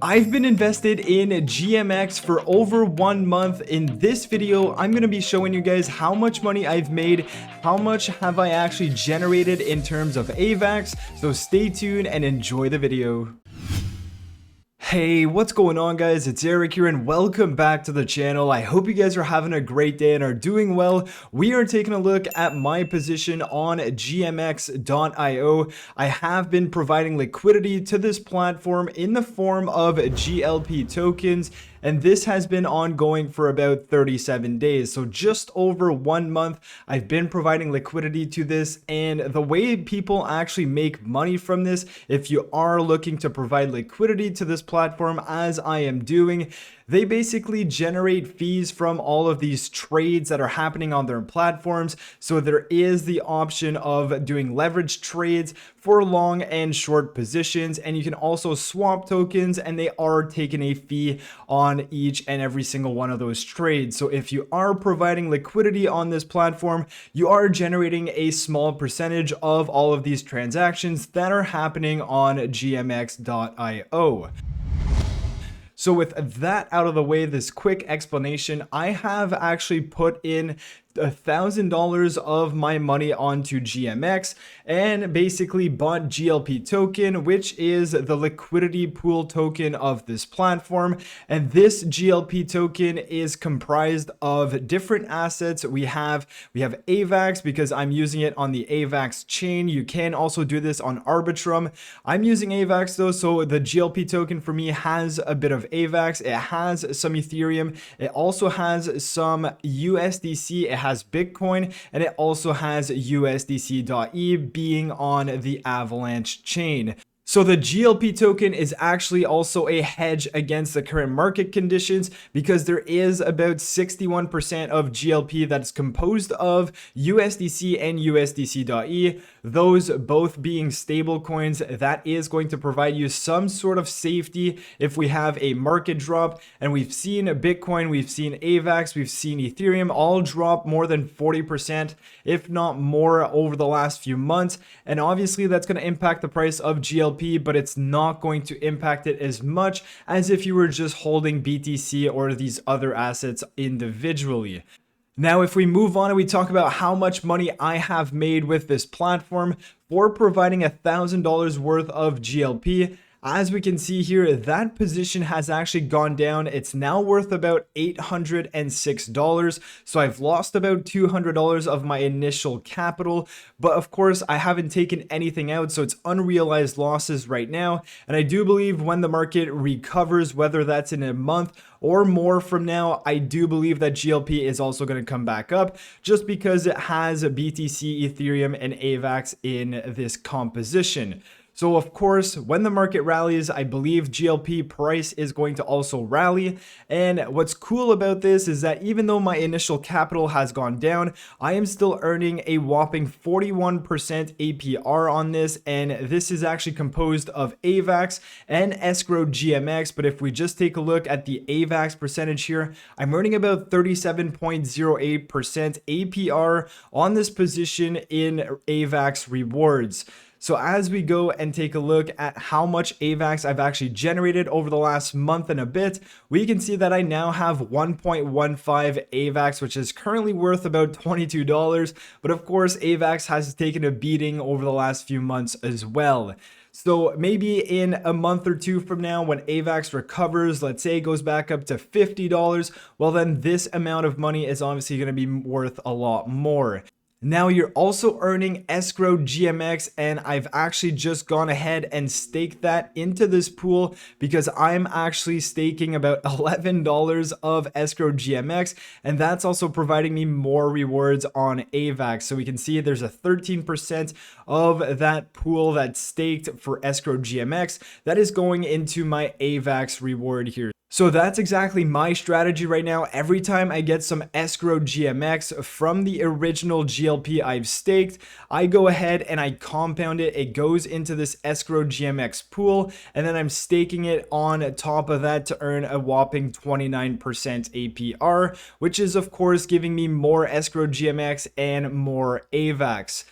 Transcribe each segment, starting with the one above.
I've been invested in GMX for over 1 month. In this video, I'm going to be showing you guys how much money I've made, how much have I actually generated in terms of AVAX, so stay tuned and enjoy the video. Hey, what's going on guys? It's Eric here and welcome back to the channel. I hope you guys are having a great day and are doing well. We are taking a look at my position on GMX.io. I have been providing liquidity to this platform in the form of GLP tokens, and this has been ongoing for about 37 days. So just over 1 month, I've been providing liquidity to this, and the way people actually make money from this, if you are looking to provide liquidity to this platform as I am doing, they basically generate fees from all of these trades that are happening on their platforms. So there is the option of doing leverage trades for long and short positions, and you can also swap tokens, and they are taking a fee on each and every single one of those trades. So if you are providing liquidity on this platform, you are generating a small percentage of all of these transactions that are happening on GMX.io. So with that out of the way, this quick explanation, I have actually put in $1,000 of my money onto GMX and basically bought GLP token, which is the liquidity pool token of this platform. And this GLP token is comprised of different assets. We have AVAX because I'm using it on the AVAX chain. You can also do this on Arbitrum. I'm using AVAX though, so the GLP token for me has a bit of AVAX. It has some Ethereum. It also has some USDC. It has Bitcoin, and it also has USDC.E being on the Avalanche chain. So the GLP token is actually also a hedge against the current market conditions because there is about 61% of GLP that's composed of USDC and USDC.E, those both being stable coins. That is going to provide you some sort of safety if we have a market drop. And we've seen Bitcoin, we've seen AVAX, we've seen Ethereum all drop more than 40%, if not more, over the last few months. And obviously that's going to impact the price of GLP, but it's not going to impact it as much as if you were just holding BTC or these other assets individually. Now, if we move on and we talk about how much money I have made with this platform for providing $1,000 worth of GLP, as we can see here, that position has actually gone down. It's now worth about $806. So I've lost about $200 of my initial capital. But of course, I haven't taken anything out, so it's unrealized losses right now. And I do believe when the market recovers, whether that's in a month or more from now, I do believe that GLP is also going to come back up just because it has BTC, Ethereum, and AVAX in this composition. So of course, when the market rallies, I believe GLP price is going to also rally. And what's cool about this is that even though my initial capital has gone down, I am still earning a whopping 41% APR on this. And this is actually composed of AVAX and escrow GMX. But if we just take a look at the AVAX percentage here, I'm earning about 37.08% APR on this position in AVAX rewards. So as we go and take a look at how much AVAX I've actually generated over the last month and a bit, we can see that I now have 1.15 AVAX, which is currently worth about $22. But of course, AVAX has taken a beating over the last few months as well. So maybe in a month or two from now, when AVAX recovers, let's say it goes back up to $50, well then this amount of money is obviously going to be worth a lot more. Now you're also earning escrow GMX, and I've actually just gone ahead and staked that into this pool because I'm actually staking about $11 of escrow GMX, and that's also providing me more rewards on AVAX. So we can see there's a 13% of that pool that's staked for escrow GMX that is going into my AVAX reward here. So that's exactly my strategy right now. Every time I get some escrow GMX from the original GLP I've staked, I go ahead and I compound it. It goes into this escrow GMX pool, and then I'm staking it on top of that to earn a whopping 29% APR, which is of course giving me more escrow GMX and more AVAX.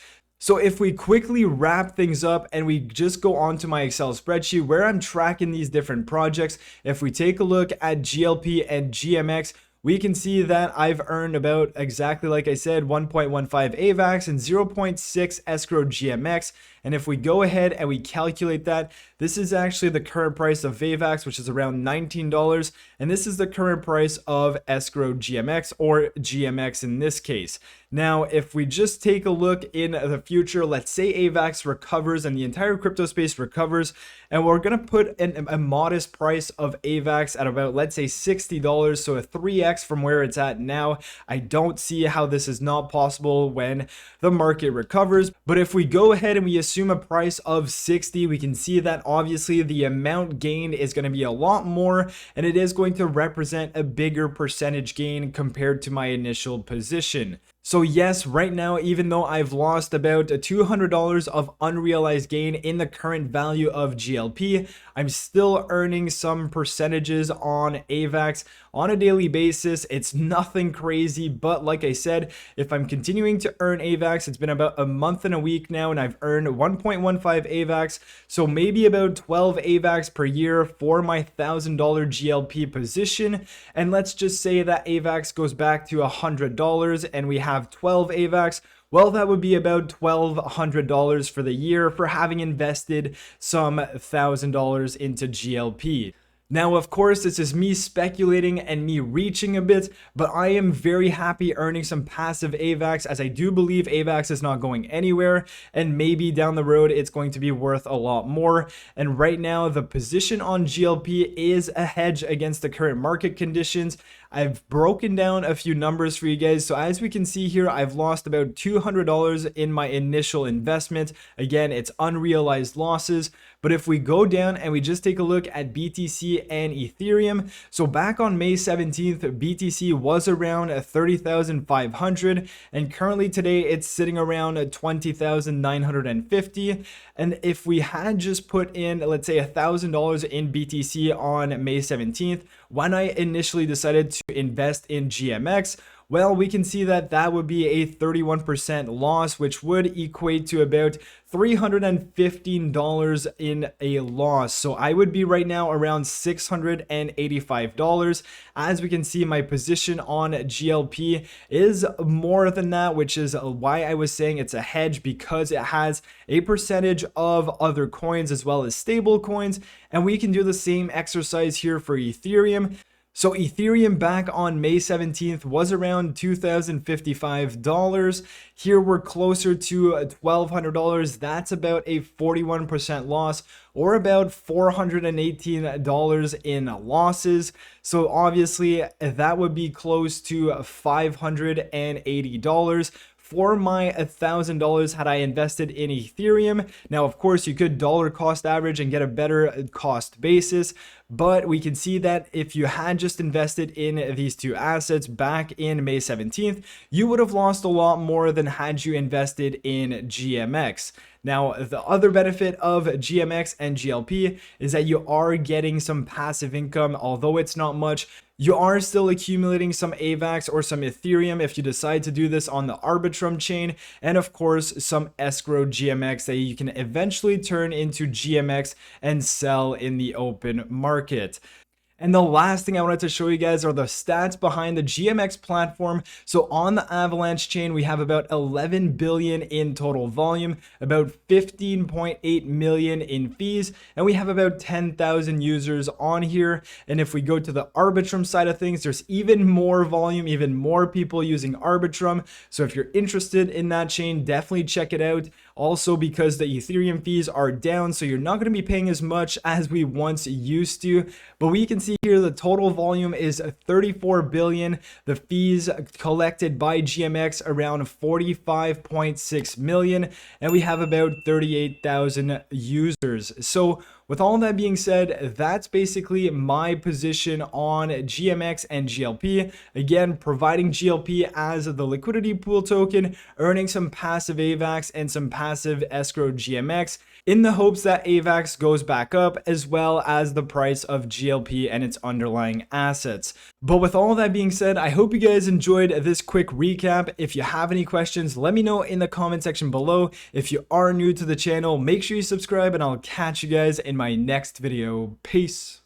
So if we quickly wrap things up and we just go onto my Excel spreadsheet where I'm tracking these different projects, if we take a look at GLP and GMX, we can see that I've earned about, exactly like I said, 1.15 AVAX and 0.6 escrow GMX. And if we go ahead and we calculate that, this is actually the current price of AVAX, which is around $19. And this is the current price of escrow GMX, or GMX in this case. Now, if we just take a look in the future, let's say AVAX recovers and the entire crypto space recovers, and we're going to put a modest price of AVAX at about, let's say, $60, so a 3x from where it's at now. I don't see how this is not possible when the market recovers. But if we go ahead and we assume a price of 60, we can see that obviously the amount gained is going to be a lot more, and it is going to represent a bigger percentage gain compared to my initial position. So yes, right now, even though I've lost about $200 of unrealized gain in the current value of GLP, I'm still earning some percentages on AVAX on a daily basis. It's nothing crazy, but like I said, if I'm continuing to earn AVAX, it's been about a month and a week now, and I've earned 1.15 AVAX, so maybe about 12 AVAX per year for my $1,000 GLP position. And let's just say that AVAX goes back to $100 and we have 12 AVAX. Well, that would be about $1,200 for the year for having invested some $1,000 into GLP. Now, of course, this is me speculating and me reaching a bit, but I am very happy earning some passive AVAX, as I do believe AVAX is not going anywhere, and maybe down the road it's going to be worth a lot more. And right now, the position on GLP is a hedge against the current market conditions. I've broken down a few numbers for you guys. So as we can see here, I've lost about $200 in my initial investment. Again, it's unrealized losses. But if we go down and we just take a look at BTC and Ethereum, so back on May 17th, BTC was around 30,500, and currently today it's sitting around 20,950. And if we had just put in, let's say, $1,000 in BTC on May 17th, when I initially decided to invest in GMX, well, we can see that that would be a 31% loss, which would equate to about $315 in a loss. So I would be right now around $685. As we can see, my position on GLP is more than that, which is why I was saying it's a hedge, because it has a percentage of other coins as well as stable coins. And we can do the same exercise here for Ethereum. So Ethereum back on May 17th was around $2,055. Here we're closer to $1,200. That's about a 41% loss, or about $418 in losses. So obviously that would be close to $580 for my $1,000 had I invested in Ethereum. Now, of course, you could dollar cost average and get a better cost basis, but we can see that if you had just invested in these two assets back in May 17th, you would have lost a lot more than had you invested in GMX. Now, the other benefit of GMX and GLP is that you are getting some passive income, although it's not much. You are still accumulating some AVAX or some Ethereum if you decide to do this on the Arbitrum chain, and of course some escrow GMX that you can eventually turn into GMX and sell in the open market. And the last thing I wanted to show you guys are the stats behind the GMX platform. So on the Avalanche chain, we have about 11 billion in total volume, about 15.8 million in fees, and we have about 10,000 users on here. And if we go to the Arbitrum side of things, there's even more volume, even more people using Arbitrum. So if you're interested in that chain, definitely check it out. Also, because the Ethereum fees are down, so you're not going to be paying as much as we once used to. But we can see here the total volume is 34 billion. The fees collected by GMX around 45.6 million, and we have about 38,000 users. So with all that being said, that's basically my position on GMX and GLP. Again, providing GLP as the liquidity pool token, earning some passive AVAX and some passive escrow GMX. in the hopes that AVAX goes back up, as well as the price of GLP and its underlying assets. But with all that being said, I hope you guys enjoyed this quick recap. If you have any questions, let me know in the comment section below. If you are new to the channel, make sure you subscribe, and I'll catch you guys in my next video. Peace.